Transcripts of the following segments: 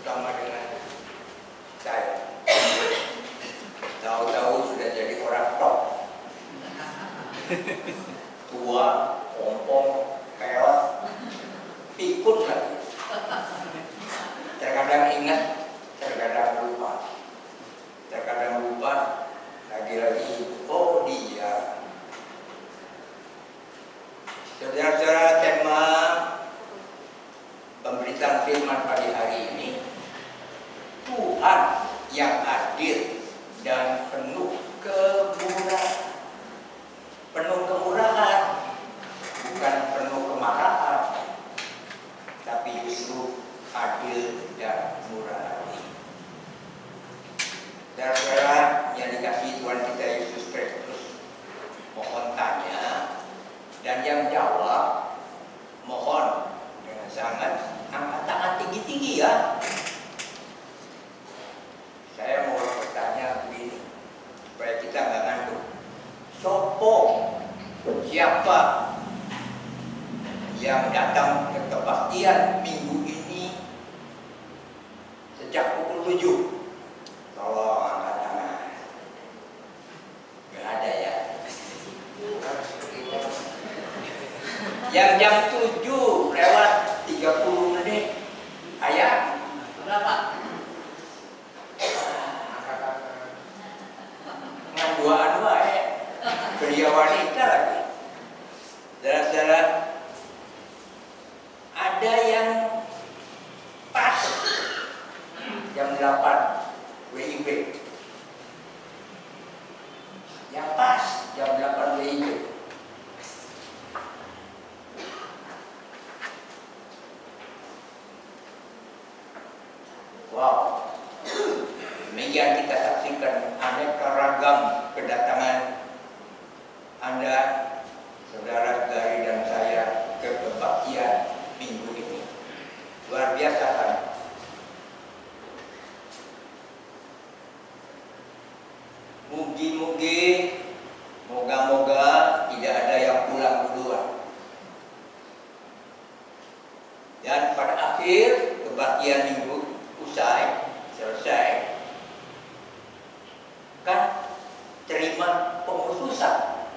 sama dengan saya. Tahu-tahu sudah jadi orang top. Tua, ompong, peot, pikun lagi. Terkadang ingat, terkadang lupa. Terkadang lupa, lagi-lagi, oh dia. Saudara-saudara, tema pemberitaan firman pagi hari ini, Tuhan yang adil dan penuh kemurahan. Penuh kemurahan, bukan penuh kemarahan, tapi justru adil dan murah hati. Saudara-saudara yang dikasihi Tuhan kita Yesus Kristus, mohon tanya, dan yang jawab mohon dengan sangat angkat tangan tinggi-tinggi ya. Saya mau bertanya begini supaya kita nggak ngantuk. Sopo, siapa yang datang ke kebaktian minggu ini sejak pukul 7? Tolong angkat tangan. Nggak ada ya. Yang jam 7 lewat 30 menit. Ayah, berapa? Dua-dua ya. Belia wanita lagi. Saudara-saudara, ada yang pas jam 8 WIB. Yang pas jam 8 WIB. Wow. Demikian kita saksikan aneka ragam kedatangan Anda, saudara Gary dan saya ke kebaktian minggu ini. Luar biasa kan? Mugi-mugi, moga-moga tidak ada yang pulang duluan. Dan pada akhir kebaktian minggu selesai, kan terima pengkhususan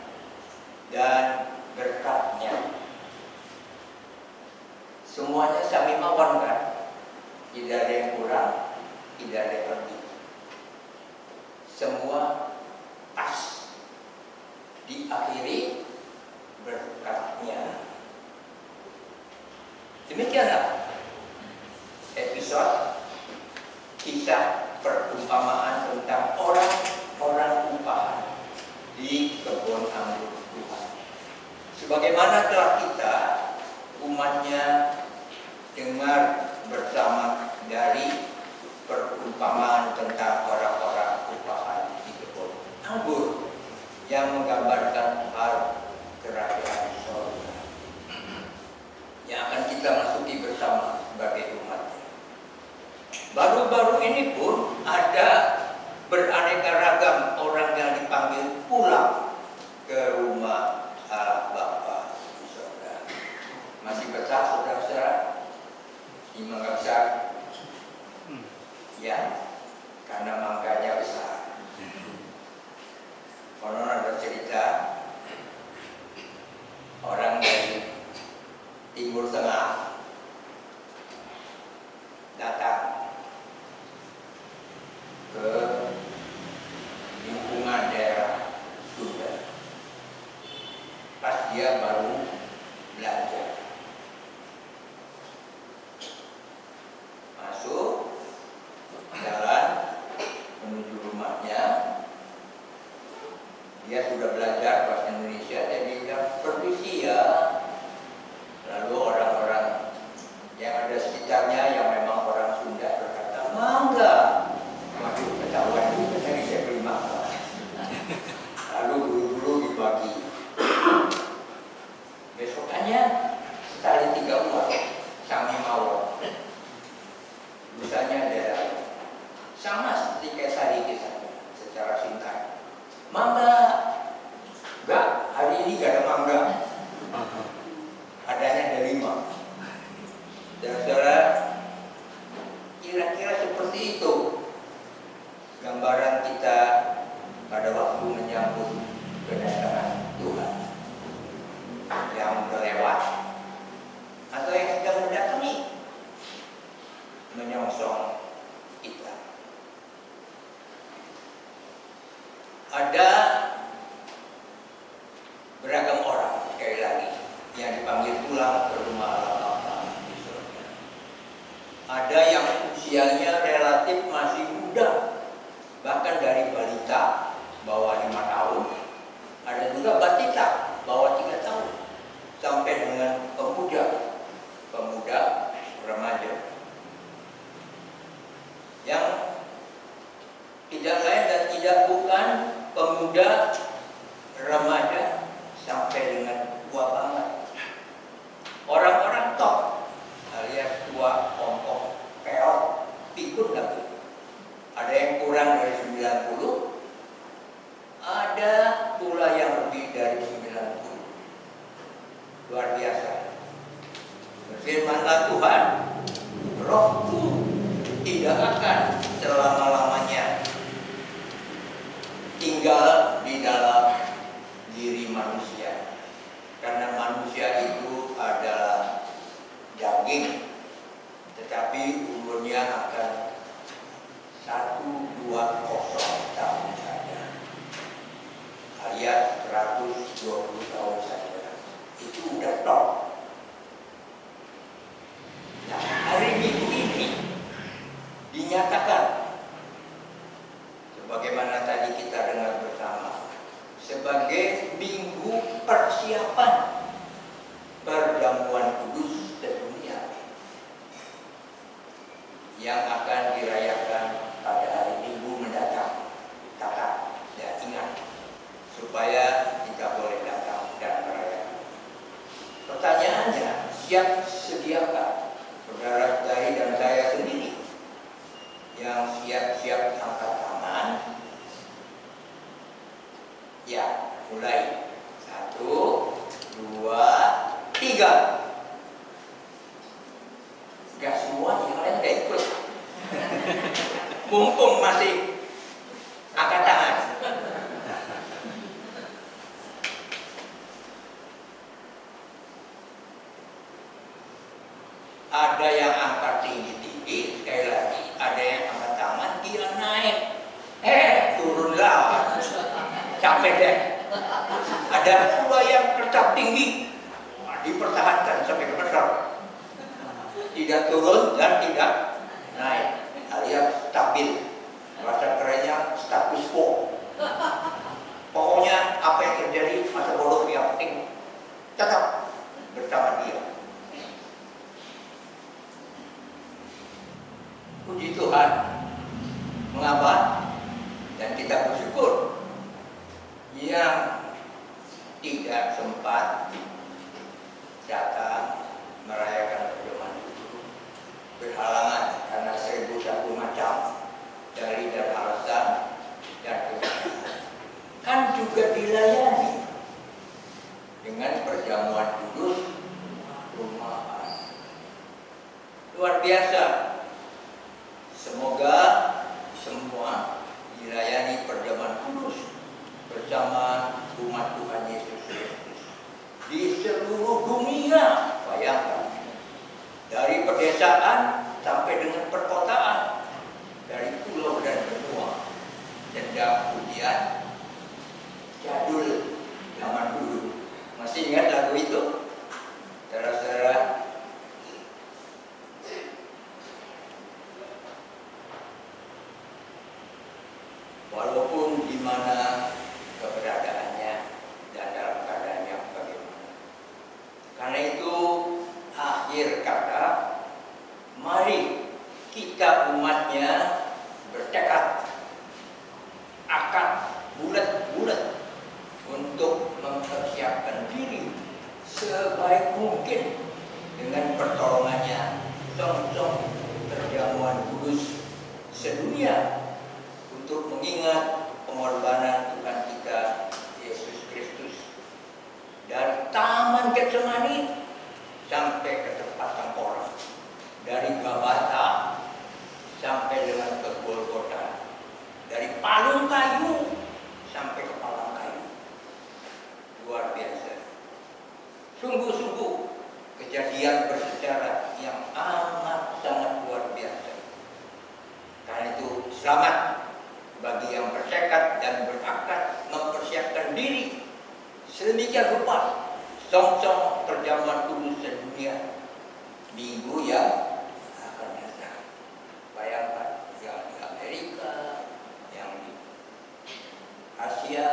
dan berkatnya. Semuanya sami mawon kan? Tidak ada yang kurang, tidak ada yang lebih. Semua pas. Diakhiri berkatnya. Demikianlah episode kisah perumpamaan tentang orang-orang upahan di kebun anggur Tuhan. Sebagaimana telah kita umatnya dengar bersama dari perumpamaan tentang orang-orang upahan di kebun anggur yang menggambarkan hal kerajaan surga yang akan kita masuki bersama sebagai umatnya. Baru-baru ini pun ada beraneka ragam orang yang dipanggil pulang ke rumah Bapa di surga. Masih betah saudara-saudara di Mangga Besar? Ya, karena mangganya besar. Konon ada cerita orang dari Timur Tengah datang ke lingkungan daerah Sunda. Pas dia baru belajar, masuk jalan seperti itu gambaran kita pada waktu menyambut kedatangan Tuhan yang berlewat atau yang sedang mendatangi menyongsong kita. Ada beragam orang, sekali lagi, yang dipanggil pulang ke rumah Allah Bapa di surga. Ada yang usianya relatif masih muda, bahkan dari balita bawah 5 tahun. Ada juga batita bawah 3 tahun, sampai dengan pemuda, remaja, yang tidak lain dan tidak bukan pemuda, remaja, sampai dengan tua banget. Orang-orang top alias tua, ompong, peot, pikun lagi. Ada yang kurang dari 90, ada pula yang lebih dari 90. Luar biasa. Berfirmanlah Tuhan, Rohku tidak akan selama-lamanya tinggal di dalam diri manusia, karena manusia itu adalah daging, tetapi umurnya akan 120 tahun saja, alias 120 tahun saja. Itu udah top. Nah, hari Minggu ini dinyatakan, sebagaimana tadi kita dengar bersama, sebagai minggu persiapan perjamuan kudus sedunia yang akan dirayakan pada hari Minggu mendatang. Catat dan ingat supaya kita boleh datang dan merayakan. Pertanyaannya, siap sediakah saudara dari dan saya sendiri yang siap-siap angkat tangan? Ya, mulai. 1, 2, 3. Gak semua, yang lain gak ikut. Mumpung masih angkat tangan. Ada yang angkat tinggi-tinggi, sekali lagi, ada yang angkat tangan, dia naik. Turunlah. Capek deh. Ada pula yang tetap tinggi, dipertahankan sampai ke besar, tidak turun dan tidak naik, alias stabil. Bahasa kerennya status quo. Pokoknya apa yang terjadi masa bodoh yang penting tetap bersama dia. Puji Tuhan. Mengapa? Dan kita bersyukur yang tidak sempat datang merayakan perjamuan itu berhalangan karena 1001 macam dari dan alasan dan kebenaran, kan juga dilayani dengan perjamuan kudus rumahan. Luar biasa. Semoga semua dilayani perjamuan kudus bersama umat Tuhan Yesus Kristus di seluruh dunia. Bayangkan, dari pedesaan sampai dengan perkotaan, dari pulau dan benua. Dendam pujian jadul zaman dulu. Masih ingat lagu itu? Saudara-saudara, walaupun di mana keberadaannya dan dalam keadaan yang bagaimana. Karena itu akhir kata, mari kita umatnya bertekad, akad bulat-bulat untuk mempersiapkan diri sebaik mungkin dengan pertolongannya tong-tong perjamuan kudus sedunia untuk mengingat pengorbanan Tuhan kita Yesus Kristus dari Taman Getsemani sampai ke tempat tengkorak, dari Gabata sampai dengan selamat bagi yang bertekad dan berakad mempersiapkan diri sedemikian rupa song-song perjamuan kudus sedunia minggu yang akan datang. Bayangkan yang di Amerika, yang di Asia,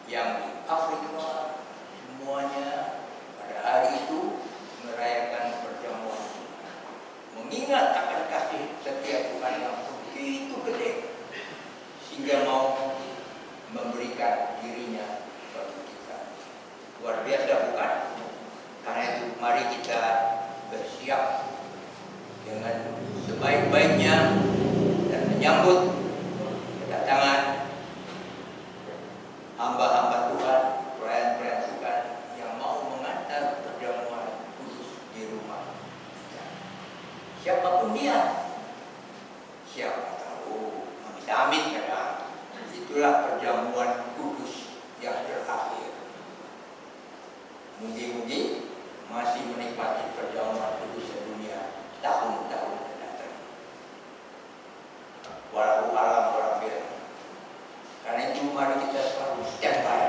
yang di Afrika, semuanya pada hari itu merayakan perjamuan, mengingat akan kasih setia Tuhan yang begitu gede sehingga mau memberikan dirinya bagi kita. Luar biasa bukan? Karena itu mari kita bersiap dengan sebaik-baiknya dan menyambut kedatangan hamba-hamba Tuhan, pelayan-pelayan Tuhan yang mau mengantar perjamuan kudus di rumah kita. Siapapun dia, siapa tahu, amit-amit kadang, itulah perjamuan kudus yang terakhir. Mungkin-mungkin masih menikmati perjamuan kudus sedunia tahun-tahun mendatang. Walau alam orang bilang. Karena itu mari kita selalu standby,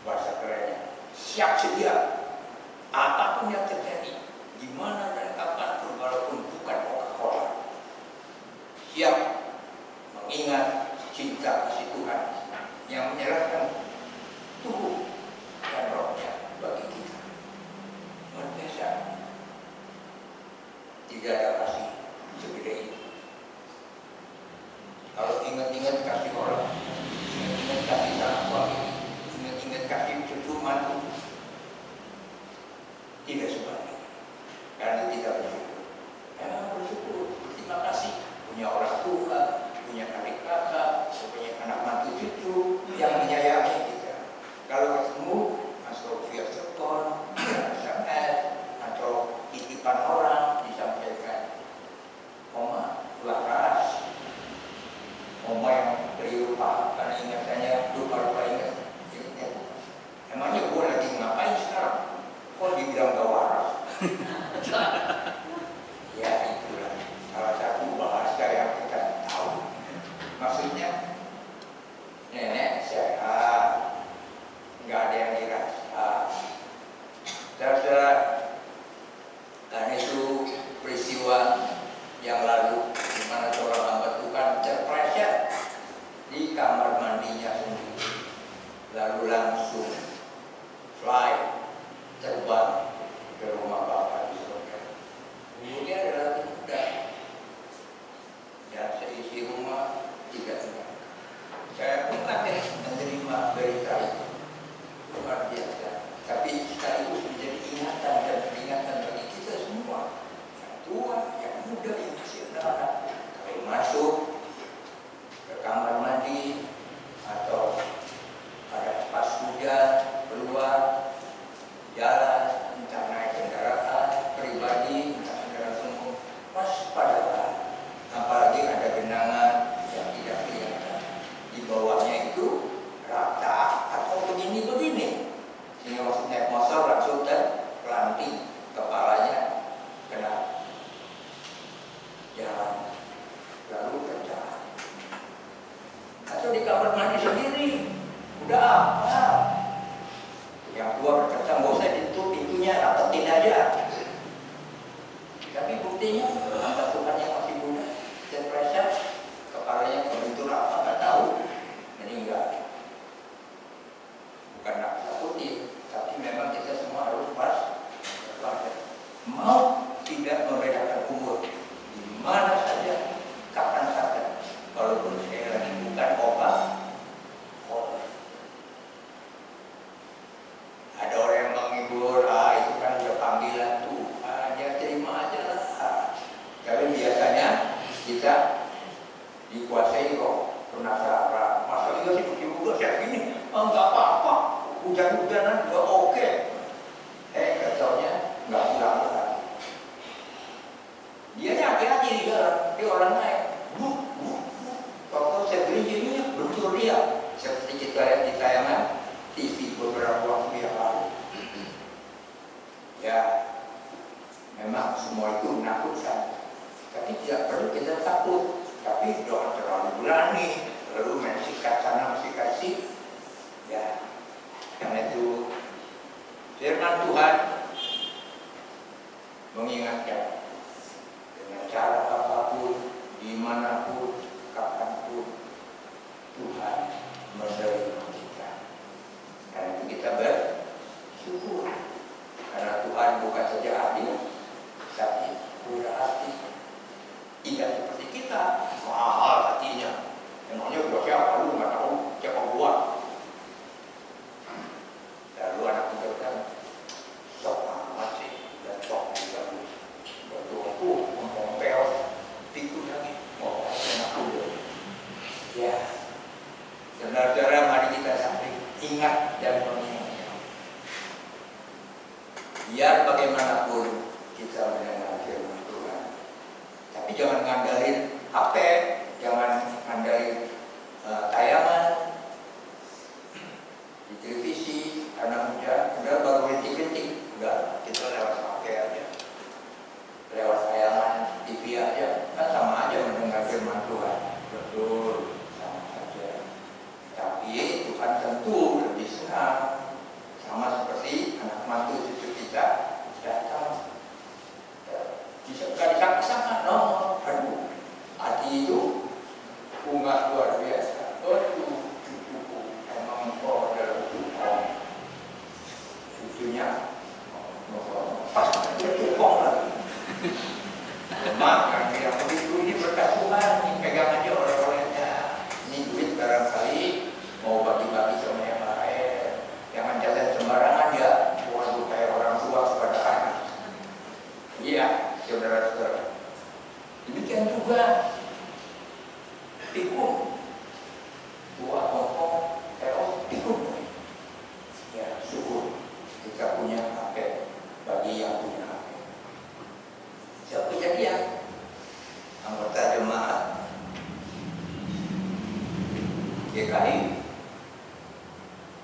bahasa kerennya, siap sedia apapun yang terjadi, di mana dan kapan pun, walaupun bukan Coca-Cola. Siap mengingat cinta kasih Tuhan yang menyerahkan tubuh dan rohnya bagi kita. Luar biasa. Tidak ada kasih segede ini. Kalau ingat-ingat kasih orang, ingat-ingat kasih anak suami, ingat-ingat kasih cucu mantu, tidak sebanding. Karena tidak bersyukur. Memang bersyukur, terima kasih punya orang tua, punya adik kakak, punya anak mantu cucu yang menyayangi kita. Kalau ketemu atau via telepon, SMS, atau titipan orang disampaikan, Oma, laras. Oma yang keliru Pak, karena ingatannya lupa-lupa ingat. Emangnya gue lagi ngapain sekarang? Kok dibilang gak waras? Ya itulah salah satu bahasa yang kita tahu. Maksudnya nenek sehat, nggak ada yang dirasa. Saudara, karena itu peristiwa yang lalu di mana seorang hamba Tuhan terpleset di kamar mandinya sendiri, lalu langsung terbang ke rumah Bapa di surga. Kemudian ada lagi muda dan seisi rumah tidak menyangka. Saya pun kaget menerima berita itu, luar biasa. Tapi sekaligus menjadi ingatan dan peringatan bagi kita semua, yang tua, yang muda, yang masih anak-anak. Kalau masuk ke kamar mandi atau pada pas hujan keluar jalan, entah naik kendaraan pribadi, entah kendaraan umum, waspadalah. Apalagi ada genangan yang tidak kelihatan, di bawahnya itu rata atau begini-begini, sehingga waktu naik motor langsung terpelanting, kepalanya kena jalan lalu terjatuh. Atau di kamar mandi sendiri, udah apa? Yang tua berkata, nggak usah ditutup pintunya, rapetin aja. Tapi buktinya, hamba Tuhan yang masih muda, terpleset, kepalanya kebentur apa nggak tahu, meninggal. Bukan nak takutin, tapi memang kita semua harus waspada. Mau tidak membedakan umur, di mana saja, kapan saja, walaupun sekali lagi bukan obat. Ada orang yang menghibur, itu kan udah panggilan Tuhan, ya terima aja lah. Tapi biasanya kita dikuasai kok penasaran. Masa iya sih begitu kayak gini? Enggak apa-apa, hujan-hujanan juga oke. Kecohnya nggak pulang lagi. Dia hati-hati di jalan, dia orang naik. Kalau saya beli jadinya betul dia. Seperti kita lihat di tayangan TV beberapa waktu yang lalu. Ya, memang semua itu menakutkan. Tapi tidak perlu kita takut. tapi jangan terlalu berani, lalu main sikat sana, sikat sini. Ya, karena itu firman Tuhan mengingatkan dengan cara apapun, dimanapun, kapanpun, Tuhan menerima kita. Karena itu kita bersyukur. Karena Tuhan bukan saja adil, tapi murah hati. Tidak seperti kita, mahal hatinya. Emangnya buat siapa? Lu nggak tahu siapa gua. Lalu anak muda bilang, sok amat sih, dan sok juga lu. Berdoaku, mempompel, pikir lagi, mau anak muda. Ya, saudara-saudara, mari kita saling ingat dan mengingatnya. Biar bagaimanapun kita mendengar firman Tuhan, tapi jangan ngandalin HP, jangan ngandalin tayangan di televisi, karena udah baru rintik-rintik, udah kita lewat HP aja, lewat tayangan TV aja, kan sama aja mendengar firman Tuhan. Betul, sama saja. Tapi Tuhan tentu lebih senang, sama seperti anak mantu cucu kita datang. Bisa gak disangka-sangka, no, aduh, hati itu bunga luar biasa. Aduh, cucuku emang dalam cucunya pas bercukong lagi. Makan yang begitu ini berkat Tuhan, ini pegang aja oleh-olehnya. Ini duit barangkali mau bagi-bagi sama yang lain. Jangan jalan sembarangan ya. Waduh, kayak orang tua kepada anak. Iya, saudara-saudara. Demikian juga pikun. Buat ngomong, pikun. Ya, syukur kita punya HP bagi yang punya HP. Suatu kejadian, anggota jemaat GKI,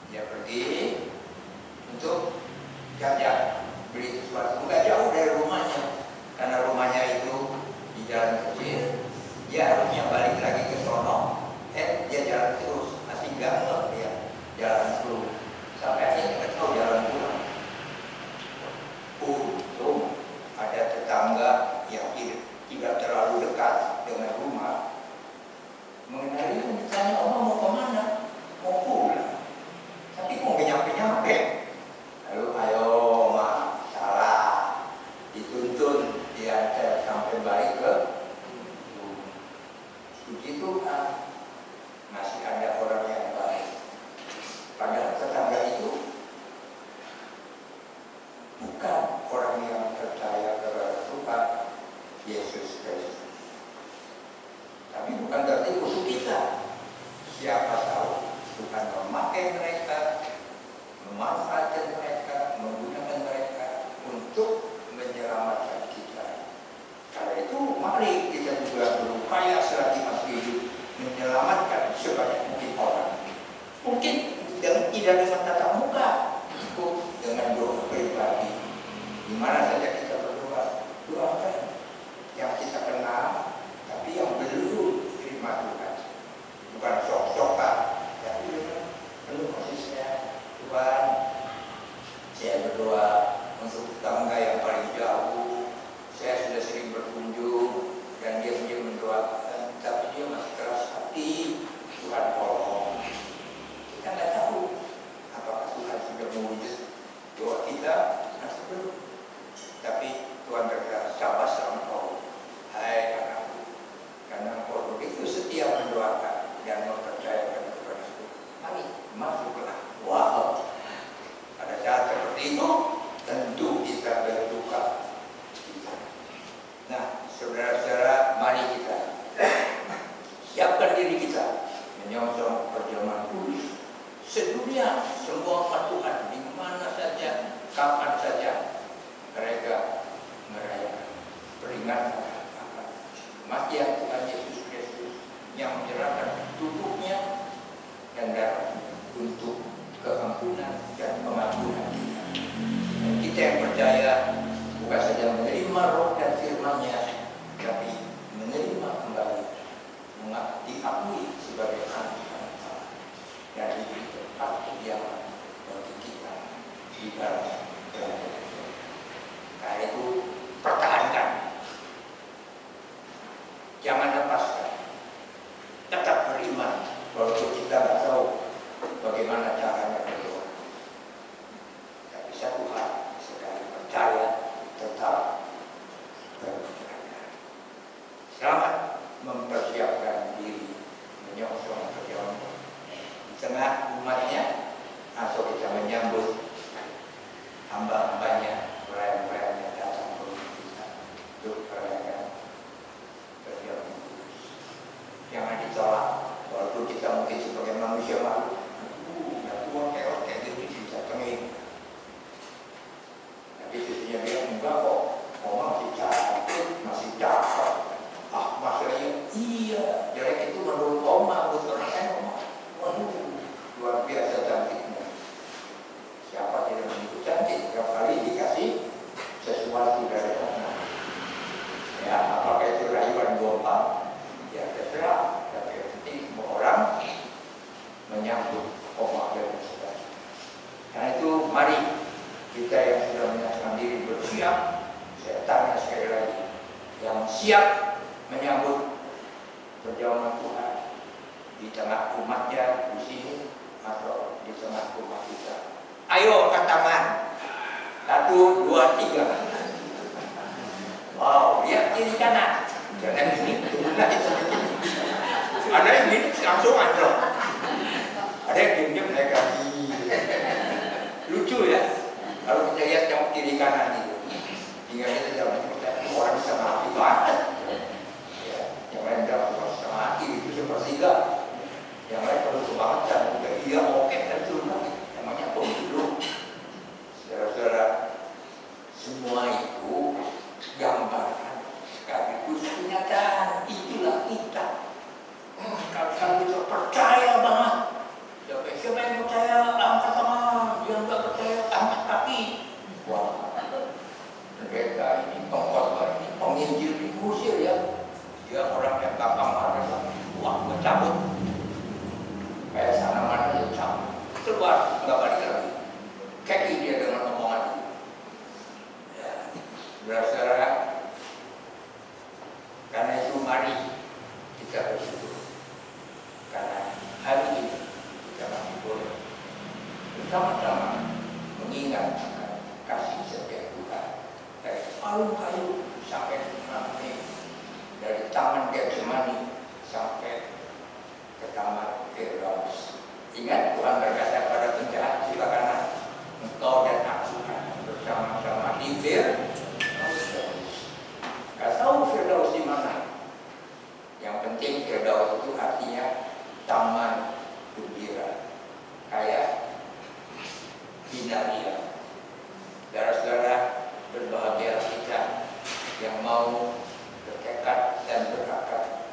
dia pergi untuk jajan, beli sesuatu, nggak jauh dari rumahnya, karena rumahnya itu di jalan kecil. Dia harusnya balik lagi ke sono, dia jalan terus, masih ganggu dia jalan terus, sampai akhirnya nggak tahu jalan pulang. Untung ada tetangga yang tidak terlalu dekat dengan rumah, mengenali itu ditanya, "Oma mau kemana?" "Mau pulang." "Tapi kok nggak nyampe-nyampe?" Lalu, "Ayo Ma, salah, dituntun diantar sampai balik ke rumah." Puji Tuhan, masih ada orang yang baik. Padahal tetangga itu bukan orang yang percaya kepada Tuhan Yesus Kristus. Tapi bukan berarti musuh kita. Siapa tahu Tuhan memakai mereka, memanfaatkan mereka, menggunakan mereka untuk menyelamatkan kita. Karena itu mari kita juga berupaya selagi masih hidup menyelamatkan sebanyak mungkin orang. Mungkin tidak dengan tatap muka, cukup dengan doa pribadi. Di mana saja kita berdoa, doakan yang kita kenal, tapi yang belum terima Tuhan. Bukan sok-sokan, tapi belum konsisten. Tuhan, saya berdoa untuk tetangga yang paling jauh. Saya sudah sering berkunjung dan dia mendoakan, tapi dia masih keras hati. Tuhan tolong. Kita nggak tahu apakah Tuhan sudah mewujud doa kita atau belum. Tapi Jangan lepaskan. Tetap beriman, walaupun kita nggak tahu bagaimana caranya berdoa. Tapi satu hal, sekali percaya, tetap percaya. Selamat mempersiapkan diri menyongsong perjalanan di tengah umatnya, atau kita menyambut hamba-hambanya, pelayan-pelayannya datang ke rumah kita untuk merayakan perjalanan kudus. Jangan ditolak, walaupun kita mungkin sebagai manusia malu, kayak gitu bisa tengin. Tapi sisinya dia enggak kok, masih cantik, masih cakep. Masalahnya iya, jelek itu menurut Oma, menurut orang lain Oma. Waduh, luar biasa cantiknya. Siapa tidak menyebut cantik? Tiap kali dikasih sesuatu dari sana. Ya, apakah itu rayuan gombal? Ya terserah. Tapi yang penting semua orang menyambut Oma dan sebagainya. Karena itu mari kita yang sudah menyatakan diri bersiap. Saya tanya sekali lagi, yang siap menyambut perjalanan Tuhan di tengah umatnya di sini atau di tengah umat kita. Ayo angkat tangan. 1, 2, 3. Wow, lihat kiri kanan. Jangan ini, tunggulah itu. Ada yang gini langsung anjlok. Ada yang diam-diam naik kaki. Lucu ya. Kalau kita lihat yang kiri kanan itu, tinggal kita jangan percaya orang bisa mati banget. Yang lain dalam setengah hati itu sepertiga, yang lain perlu kebangetan, udah iya oke dan turun lagi, namanya pemilu. Saudara-saudara, semua itu gambaran sekaligus kenyataan. Itulah kita. Kalau kita percaya banget, siapa yang percaya angkat tangan, yang nggak percaya angkat kaki. Wah, mereka ini pengkhotbah ini penginjil di Mesir ya. Dia orang yang gampang marah, wah mencabut, kayak sana mana dia cabut, keluar nggak balik lagi, kaki dia dengan omongan itu. Ya, saudara, karena itu mari kita bersyukur, karena hari ini kita masih boleh bersama-sama mengingat kasih setia Tuhan dari palung kayu sampai sampai dari taman Getsemani sampai ke taman Firdaus. Ingat Tuhan berkata pada penjahat sebelah kanan, engkau dan aku bersama-sama di Firdaus. Gak tahu Firdaus di mana. Yang penting Firdaus itu artinya taman gembira, kayak binaria. Saudara-saudara, berbahagia kita yang mau bertekad dan berakar.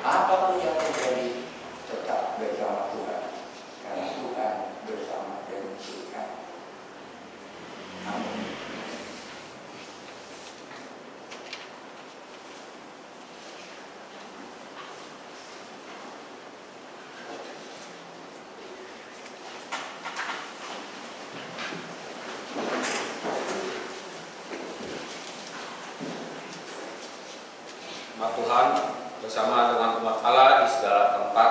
Apapun yang terjadi, tetap bersama Tuhan. Karena Tuhan bersama dengan kita. Amin. Tuhan bersama dengan umat Allah di segala tempat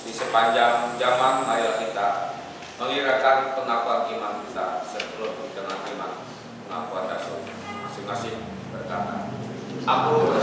di sepanjang zaman mari kita mengira-irakan pengakuan iman kita seturut dengan iman pengakuan dasar masing-masing berkata, aku